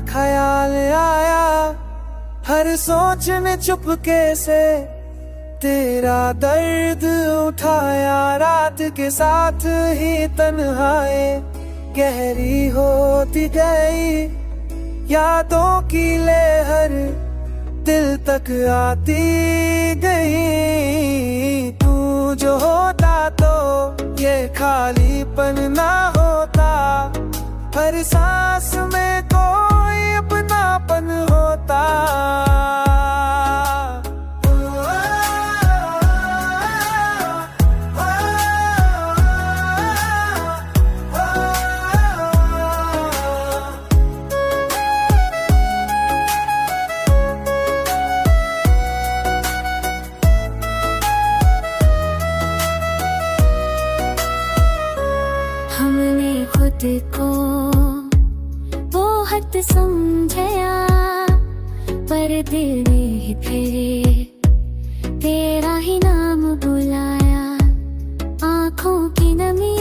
ख्याल आया, हर सोच ने चुपके से तेरा दर्द उठाया। रात के साथ ही तन्हाई गहरी होती गई, यादों की लहर दिल तक आती गई। तू जो होता तो ये खालीपन ना होता, हर सांस में कोई अपनापन होता। हमने खुद को बहुत समझाया, पर दिल ने फिर तेरा ही नाम बुलाया। आँखों की नमी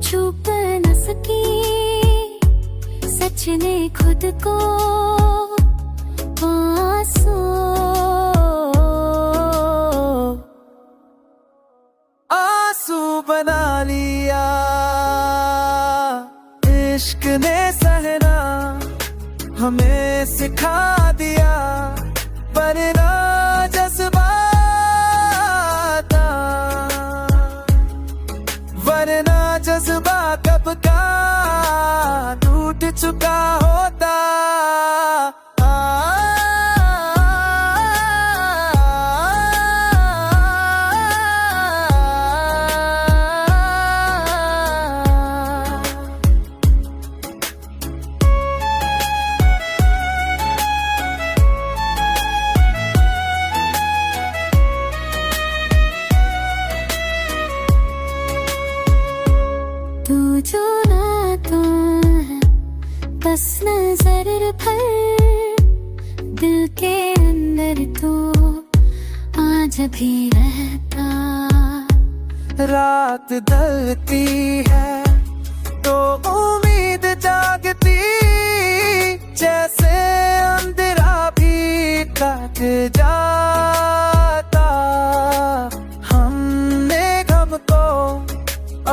छुप न सकी, सच ने खुद को आंसू बना लिया। इश्क ने सहना हमें सिखा दिया, वरना जज्बा कब का टूट चुका होता। तू जो ना तो है बस नजर भर, दिल के अंदर तो आज भी रहता। रात ढलती है तो उम्मीद जागती, जैसे अंधेरा भी कट जाता। हमने गम को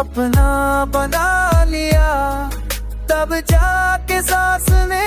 अपना बना लिया, तब जाके सांस ने